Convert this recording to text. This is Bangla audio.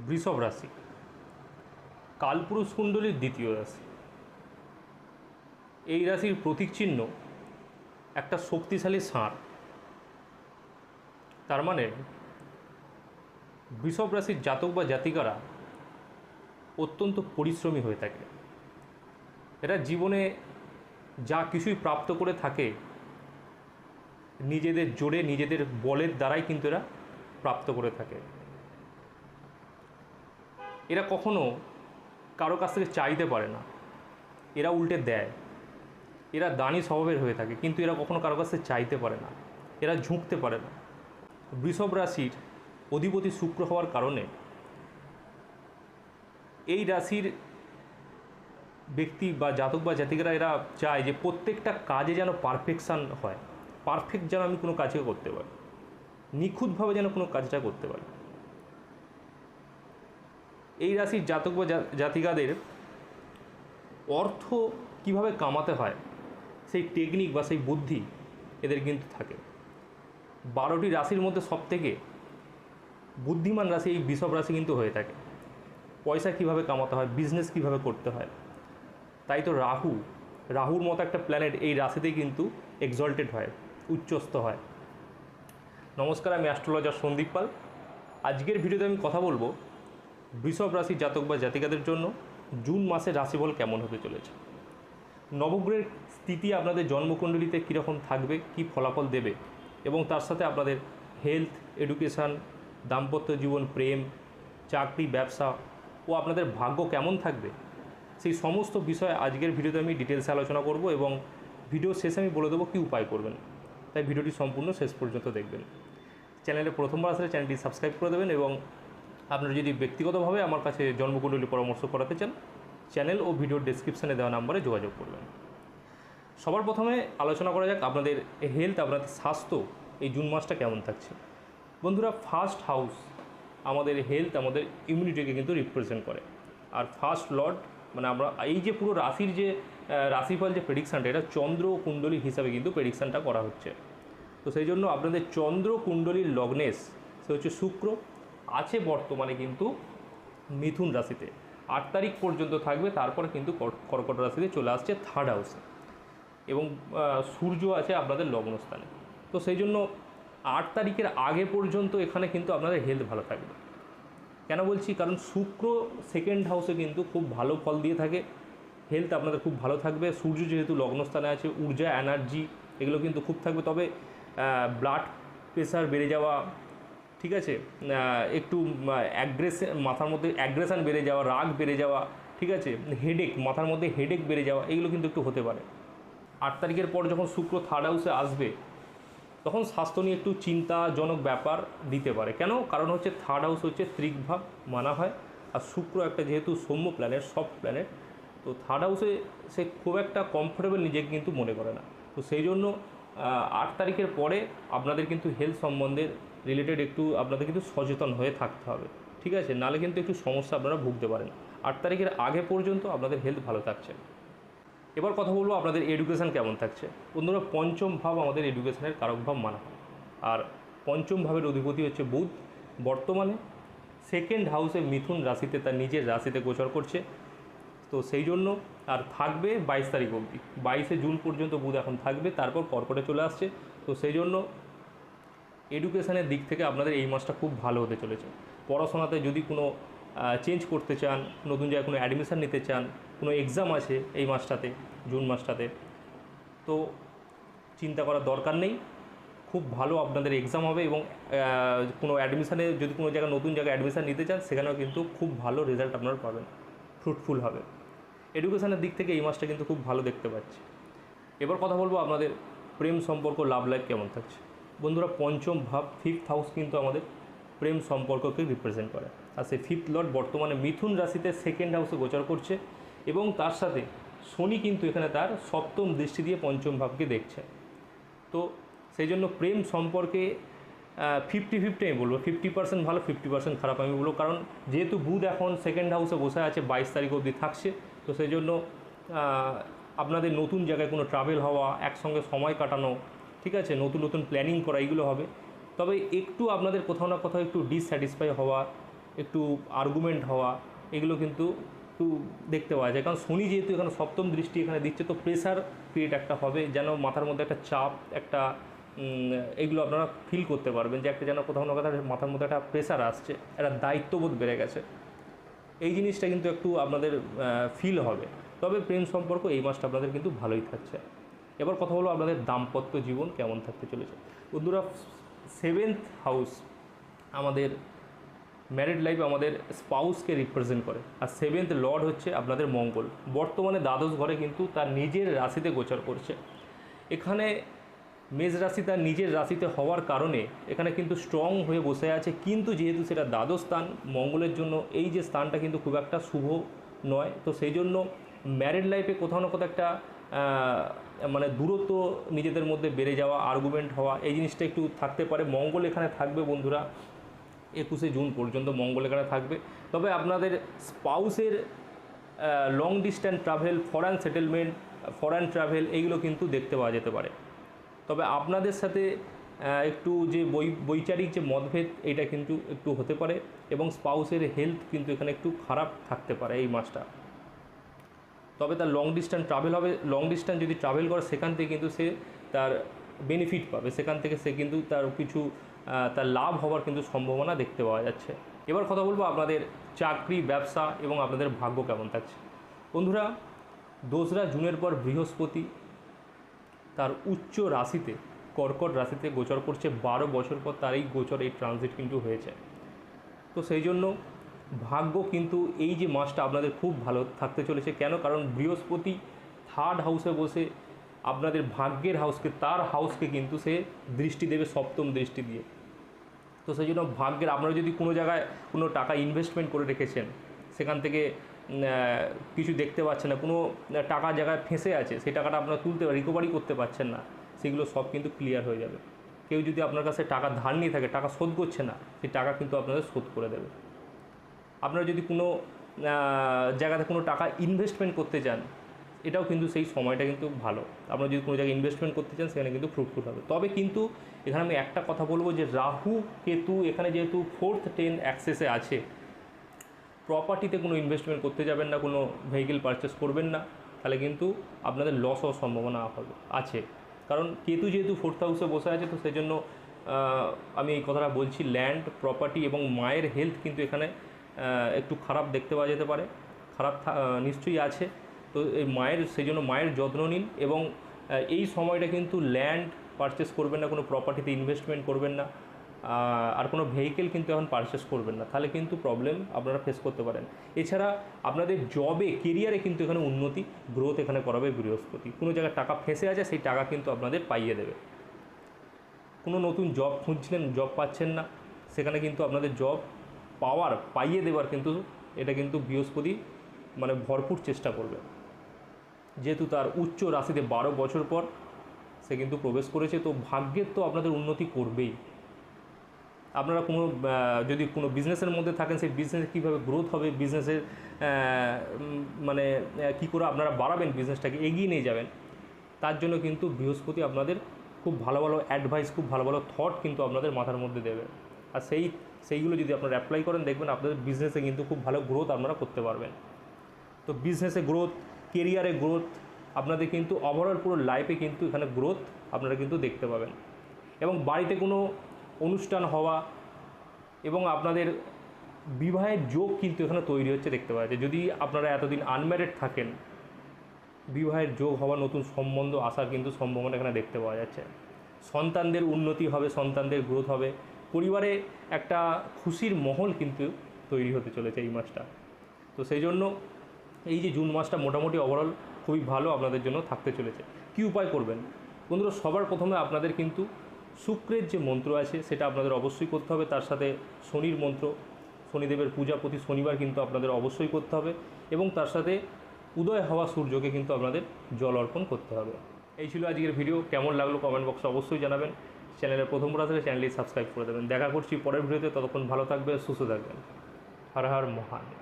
বৃষভ রাশি কালপুরুষ কুণ্ডলীর দ্বিতীয় রাশি। এই রাশির প্রতীক চিহ্ন একটা শক্তিশালী ষাঁড়। তার মানে বৃষভ রাশির জাতক বা জাতিকারা অত্যন্ত পরিশ্রমী হয়ে থাকে। এরা জীবনে যা কিছুই প্রাপ্ত করে থাকে নিজেদের জোরে নিজেদের বলের দ্বারাই কিন্তু এরা প্রাপ্ত করে থাকে। এরা কখনো কারো কাছ থেকে চাইতে পারে না, এরা উল্টে দেয়। এরা দানি স্বভাবের হয়ে থাকে, কিন্তু এরা কখনো কারো কাছ থেকে চাইতে পারে না, এরা ঝুঁকতে পারে না। বৃষভ রাশির অধিপতি শুক্র হওয়ার কারণে এই রাশির ব্যক্তি বা জাতক বা জাতিকারা এরা চায় যে প্রত্যেকটা কাজে যেন পারফেকশান হয়, পারফেক্ট যেন আমি কোনো কাজকে করতে পারি, নিখুঁতভাবে যেন কোনো কাজটা করতে পারি। এই রাশির জাতক বা জাতিকাদের অর্থ কিভাবে কামাতে হয় সেই টেকনিক বা সেই বুদ্ধি এদের কিন্তু থাকে। 12টি রাশির মধ্যে সবথেকে বুদ্ধিমান রাশি এই বৃষভ রাশি কিন্তু হয়ে থাকে। পয়সা কিভাবে কামাতে হয়, বিজনেস কিভাবে করতে হয়। তাই তো রাহুর মতো একটা প্ল্যানেট এই রাশিতেই কিন্তু এক্সল্টেড হয়, উচ্চস্থ হয়। নমস্কার, আমি অ্যাস্ট্রোলজার সন্দীপ পাল। আজকের ভিডিওতে আমি কথা বলবো বৃষভ রাশির জাতক বা জাতিকাদের জন্য জুন মাসের রাশিফল কেমন হতে চলেছে, নবগ্রহের স্থিতি আপনাদের জন্মকুণ্ডলিতে কীরকম থাকবে, কী ফলাফল দেবে, এবং তার সাথে আপনাদের হেলথ, এডুকেশান, দাম্পত্য জীবন, প্রেম, চাকরি, ব্যবসা ও আপনাদের ভাগ্য কেমন থাকবে, সেই সমস্ত বিষয়ে আজকের ভিডিওতে আমি ডিটেলসে আলোচনা করব এবং ভিডিও শেষে আমি বলে দেবো কী উপায় করবেন। তাই ভিডিওটি সম্পূর্ণ শেষ পর্যন্ত দেখবেন। চ্যানেলে প্রথমবার আসলে চ্যানেলটি সাবস্ক্রাইব করে দেবেন এবং আপনারা যদি ব্যক্তিগতভাবে আমার কাছে জন্মকুণ্ডলী পরামর্শ করাতে চান, চ্যানেল ও ভিডিওর ডেসক্রিপশানে দেওয়া নাম্বারে যোগাযোগ করবেন। সবার প্রথমে আলোচনা করা যাক আপনাদের হেলথ, আপনাদের স্বাস্থ্য এই জুন মাসটা কেমন থাকছে। বন্ধুরা, ফার্স্ট হাউস আমাদের হেলথ, আমাদের ইমিউনিটিকে কিন্তু রিপ্রেজেন্ট করে। আর ফার্স্ট লর্ড মানে আমরা এই যে পুরো রাশির যে রাশিফল যে প্রেডিকশানটা, এটা চন্দ্র কুণ্ডলী হিসাবে কিন্তু প্রেডিকশানটা করা হচ্ছে। তো সেই জন্য আপনাদের চন্দ্র কুণ্ডলীর লগ্নেশ সে হচ্ছে শুক্র, আছে বর্তমানে কিন্তু মিথুন রাশিতে 8 তারিখ পর্যন্ত থাকবে। তারপরে কিন্তু কর্কট রাশিতে চলে আসছে থার্ড হাউসে, এবং সূর্য আছে আপনাদের লগ্নস্থানে। তো সেই জন্য 8 তারিখের আগে পর্যন্ত এখানে কিন্তু আপনাদের হেলথ ভালো থাকবে। কেন বলছি, কারণ শুক্র সেকেন্ড হাউসে কিন্তু খুব ভালো ফল দিয়ে থাকে, হেলথ আপনাদের খুব ভালো থাকবে। সূর্য যেহেতু লগ্নস্থানে আছে, ঊর্জা, এনার্জি এগুলো কিন্তু খুব থাকবে। তবে ব্লাড প্রেশার বেড়ে যাওয়া, ঠিক আছে, একটু মাথার মধ্যে অ্যাগ্রেশন বেড়ে যাওয়া, রাগ বেড়ে যাওয়া, ঠিক আছে, হেডেক, মাথার মধ্যে হেডেক বেড়ে যাওয়া, এগুলো কিন্তু একটু হতে পারে। 8 তারিখের পর যখন শুক্র থার্ড হাউসে আসবে তখন স্বাস্থ্য নিয়ে একটু চিন্তাজনক ব্যাপার দিতে পারে। কেন? কারণ হচ্ছে থার্ড হাউস হচ্ছে ত্রিকভাব মানা হয়, আর শুক্র একটা যেহেতু সৌম্য প্ল্যানেট, সফট প্ল্যানেট, তো থার্ড হাউসে সে খুব একটা কমফোর্টেবল নিজেকে কিন্তু মনে করে না। তো সেই জন্য 8 তারিখের পরে আপনাদের কিন্তু হেলথ সম্বন্ধে রিলেটেড একটু আপনাদের কিন্তু সচেতন হয়ে থাকতে হবে, ঠিক আছে, নাহলে কিন্তু একটু সমস্যা আপনারা ভুগতে পারেন। 8 তারিখের আগে পর্যন্ত আপনাদের হেলথ ভালো থাকছে। এবার কথা বলবো আপনাদের এডুকেশান কেমন থাকছে। বন্ধুরা, পঞ্চম ভাব আমাদের এডুকেশনের কারক ভাব মানা হয়, আর পঞ্চম ভাবের অধিপতি হচ্ছে বুধ। বর্তমানে সেকেন্ড হাউসে মিথুন রাশিতে, তার নিজের রাশিতে গোচর করছে। তো সেই জন্য আর থাকবে 22 তারিখ অবধি, 22শে জুন পর্যন্ত বুধ এখন থাকবে, তারপর কর্কটে চলে আসছে। তো সেই জন্য এডুকেশানের দিক থেকে আপনাদের এই মাসটা খুব ভালো হতে চলেছে। পড়াশোনাতে যদি কোনো চেঞ্জ করতে চান, নতুন জায়গায় কোনো অ্যাডমিশান নিতে চান, কোনো এক্সাম আছে এই মাসটাতে, জুন মাসটাতে, তো চিন্তা করার দরকার নেই, খুব ভালো আপনাদের এক্সাম হবে। এবং কোনো অ্যাডমিশানে যদি কোনো জায়গায় নতুন জায়গায় অ্যাডমিশান নিতে চান, সেখানেও কিন্তু খুব ভালো রেজাল্ট আপনারা পাবেন, ফ্রুটফুল হবে। এডুকেশানের দিক থেকে এই মাসটা কিন্তু খুব ভালো দেখতে পাচ্ছি। এবার কথা বলবো আপনাদের প্রেম সম্পর্ক, লাভ লাইফ কেমন থাকছে। বন্ধুরা, পঞ্চম ভাব, ফিফথ হাউস কিন্তু আমাদের প্রেম সম্পর্ককে রিপ্রেজেন্ট করে, আর সেই ফিফথ লর্ড বর্তমানে মিথুন রাশিতে সেকেন্ড হাউসে গোচর করছে, এবং তার সাথে শনি কিন্তু এখানে তার সপ্তম দৃষ্টি দিয়ে পঞ্চম ভাবকে দেখছে। তো সেই জন্য প্রেম সম্পর্কে 50-50 আমি বলবো, 50% ভালো, 50% খারাপ আমি বলবো। কারণ যেহেতু বুধ এখন সেকেন্ড হাউসে বসে আছে, 22 তারিখ অবধি থাকছে, তো সেই জন্য আপনাদের নতুন জায়গায় কোনো ট্রাভেল হওয়া, একসঙ্গে সময় কাটানো, ঠিক আছে, নতুন নতুন প্ল্যানিং করা, এইগুলো হবে। তবে একটু আপনাদের কোথাও না কোথাও একটু ডিসস্যাটিসফাই হওয়া, একটু আর্গুমেন্ট হওয়া, এগুলো কিন্তু একটু দেখতে পাওয়া যায়। কারণ শনি যেহেতু এখানে সপ্তম দৃষ্টি এখানে দিচ্ছে, তো প্রেশার ক্রিয়েট একটা হবে, যেন মাথার মধ্যে একটা চাপ, একটা এগুলো আপনারা ফিল করতে পারবেন যে একটা যেন কোথাও না কোথাও মাথার মধ্যে একটা প্রেশার আসছে, একটা দায়িত্ববোধ বেড়ে গেছে। এই জিনিসটা কিন্তু একটু আপনাদের ফিল হবে। তবে প্রেম সম্পর্ক এই মাসটা আপনাদের কিন্তু ভালোই থাকছে। এবার কথা হলো আপনাদের দাম্পত্য জীবন কেমন থাকতে চলেছে। বন্ধুরা, 7th হাউস আমাদের ম্যারিড লাইফ, আমাদের স্পাউসকে রিপ্রেজেন্ট করে, আর 7th লর্ড হচ্ছে আপনাদের মঙ্গল। বর্তমানে দ্বাদশ ঘরে কিন্তু তার নিজের রাশিতে গোচর করছে। এখানে মেষ রাশি তার নিজের রাশিতে হওয়ার কারণে এখানে কিন্তু স্ট্রং হয়ে বসে আছে, কিন্তু যেহেতু সেটা দ্বাদশ স্থান মঙ্গলের জন্য, এই যে স্থানটা কিন্তু খুব একটা শুভ নয়। তো সেই জন্য ম্যারিড লাইফে কোথাও না কোথাও একটা মানে দূরত্ব নিজেদের মধ্যে বেড়ে যাওয়া, আর্গুমেন্ট হওয়া, এই জিনিসটা একটু থাকতে পারে। মঙ্গল এখানে থাকবে বন্ধুরা 21শে জুন পর্যন্ত মঙ্গল এখানে থাকবে। তবে আপনাদের স্পাউসের long distance travel, foreign settlement, foreign travel, এইগুলো কিন্তু দেখতে পাওয়া যেতে পারে। তবে আপনাদের সাথে একটু যে বৈচারিক যে মতভেদ, এটা কিন্তু একটু হতে পারে, এবং স্পাউসের হেলথ কিন্তু এখানে একটু খারাপ থাকতে পারে এই মাসটা। তবে তার লং ডিস্ট্যান্স ট্রাভেল হবে, লং ডিস্ট্যান্স যদি ট্রাভেল করে সেখান থেকে কিন্তু সে তার বেনিফিট পাবে, সেখান থেকে সে কিন্তু তার কিছু তার লাভ হওয়ার কিন্তু সম্ভাবনা দেখতে পাওয়া যাচ্ছে। এবার কথা বলবো আপনাদের চাকরি, ব্যবসা এবং আপনাদের ভাগ্য কেমন থাকছে। বন্ধুরা, 2রা জুনের পর বৃহস্পতি তার উচ্চ রাশিতে, কর্কট রাশিতে গোচর করছে। 12 বছর পর তার এই গোচর, এই ট্রানজিট কিন্তু হয়েছে। তো সেই জন্য ভাগ্য কিন্তু এই যে মাসটা আপনাদের খুব ভালো থাকতে চলেছে। কেন? কারণ বৃহস্পতি 3rd হাউসে বসে আপনাদের ভাগ্যের হাউসকে, তার হাউসকে কিন্তু সে দৃষ্টি দেবে, সপ্তম দৃষ্টি দিয়ে। তো সেই জন্য ভাগ্যের, আপনারা যদি কোনো জায়গায় কোনো টাকা ইনভেস্টমেন্ট করে রেখেছেন, সেখান থেকে কিছু দেখতে পাচ্ছেন না, কোনো টাকা জায়গায় ফেঁসে আছে, সেই টাকাটা আপনারা তুলতে রিকভারি করতে পারছেন না, সেগুলো সব কিন্তু ক্লিয়ার হয়ে যাবে। কেউ যদি আপনার কাছে টাকা ধার নিয়ে থাকে, টাকা শোধ করছে না, সেই টাকা কিন্তু আপনাদের শোধ করে দেবে। আপনারা যদি কোনো জায়গাতে কোনো টাকা ইনভেস্টমেন্ট করতে চান, এটাও কিন্তু সেই সময়টা কিন্তু ভালো। আপনারা যদি কোনো জায়গায় ইনভেস্টমেন্ট করতে চান, সেখানে কিন্তু ফ্রুটফুল হবে। তবে কিন্তু এখানে আমি একটা কথা বলবো যে রাহু কেতু এখানে যেহেতু 4th 10 অ্যাক্সেসে আছে, প্রপার্টিতে কোনো ইনভেস্টমেন্ট করতে যাবেন না, কোনো ভেহিকেল পারচেস করবেন না, তাহলে কিন্তু আপনাদের লস হওয়ার সম্ভাবনা আছে। কারণ কেতু যেহেতু 4th হাউসে বসে আছে, তো সেই জন্য আমি এই কথাটা বলছি, ল্যান্ড, প্রপার্টি এবং মায়ের হেলথ কিন্তু এখানে একটু খারাপ দেখতে পাওয়া যেতে পারে। খারাপ নিশ্চয়ই আছে। তো এই সেই জন্য মায়ের যত্ন নিন, এবং এই সময়টা কিন্তু ল্যান্ড পারচেস করবেন না, কোনো প্রপার্টিতে ইনভেস্টমেন্ট করবেন না, আর কোনো ভেহিকেল কিন্তু এখন পারচেস করবেন না, তাহলে কিন্তু প্রবলেম আপনারা ফেস করতে পারেন। এছাড়া আপনাদের জবে, কেরিয়ারে কিন্তু এখানে উন্নতি, গ্রোথ এখানে করাবে বৃহস্পতি। কোনো জায়গায় টাকা ফেঁসে আছে, সেই টাকা কিন্তু আপনাদের পাইয়ে দেবে। কোনো নতুন জব খুঁজছিলেন, জব পাচ্ছেন না, সেখানে কিন্তু আপনাদের জব পাইয়ে দেওয়ার কিন্তু এটা কিন্তু বৃহস্পতি মানে ভরপুর চেষ্টা করবে। যেহেতু তার উচ্চ রাশিতে 12 বছর পর সে কিন্তু প্রবেশ করেছে, তো ভাগ্যের তো আপনাদের উন্নতি করবেই। আপনারা যদি কোনো বিজনেসের মধ্যে থাকেন, সেই বিজনেস কীভাবে গ্রোথ হবে, বিজনেসের মানে কী করে আপনারা বাড়াবেন, বিজনেসটাকে এগিয়ে নিয়ে যাবেন, তার জন্য কিন্তু বৃহস্পতি আপনাদের খুব ভালো ভালো অ্যাডভাইস, খুব ভালো ভালো থট কিন্তু আপনাদের মাথার মধ্যে দেবে। আর সেইগুলো যদি আপনারা অ্যাপ্লাই করেন, দেখবেন আপনাদের বিজনেসে কিন্তু খুব ভালো গ্রোথ আপনারা করতে পারবেন। তো বিজনেসে গ্রোথ, কেরিয়ারে গ্রোথ, আপনাদের কিন্তু ওভারঅল পুরো লাইফে কিন্তু এখানে গ্রোথ আপনারা কিন্তু দেখতে পাবেন। এবং বাড়িতে কোনো অনুষ্ঠান হওয়া এবং আপনাদের বিবাহের যোগ কিন্তু এখানে তৈরি হচ্ছে দেখতে পাওয়া যায়। যদি আপনারা এতদিন আনম্যারিড থাকেন, বিবাহের যোগ হওয়া, নতুন সম্বন্ধ আসার কিন্তু সম্ভাবনা এখানে দেখতে পাওয়া যাচ্ছে। সন্তানদের উন্নতি হবে, সন্তানদের গ্রোথ হবে, পরিবারে একটা খুশির মহল কিন্তু তৈরি হতে চলেছে এই মাসটা। তো সেই জন্য এই যে জুন মাসটা মোটামুটি ওভারঅল খুবই ভালো আপনাদের জন্য থাকতে চলেছে। কী উপায় করবেন বন্ধুরা? সবার প্রথমে আপনাদের কিন্তু শুক্রের যে মন্ত্র আছে সেটা আপনাদের অবশ্যই করতে হবে। তার সাথে শনির মন্ত্র, শনিদেবের পূজা প্রতি শনিবার কিন্তু আপনাদের অবশ্যই করতে হবে, এবং তার সাথে উদয় হওয়া সূর্যকে কিন্তু আপনাদের জল অর্পণ করতে হবে। এই ছিল আজকের ভিডিও। কেমন লাগলো কমেন্ট বক্সে অবশ্যই জানাবেন। চ্যানেলের প্রথমবার আসলে চ্যানেলটি সাবস্ক্রাইব করে দেবেন। দেখা করছি পরের ভিডিওতে, ততক্ষণ ভালো থাকবেন, সুস্থ থাকবেন। হর হর মহাদেব।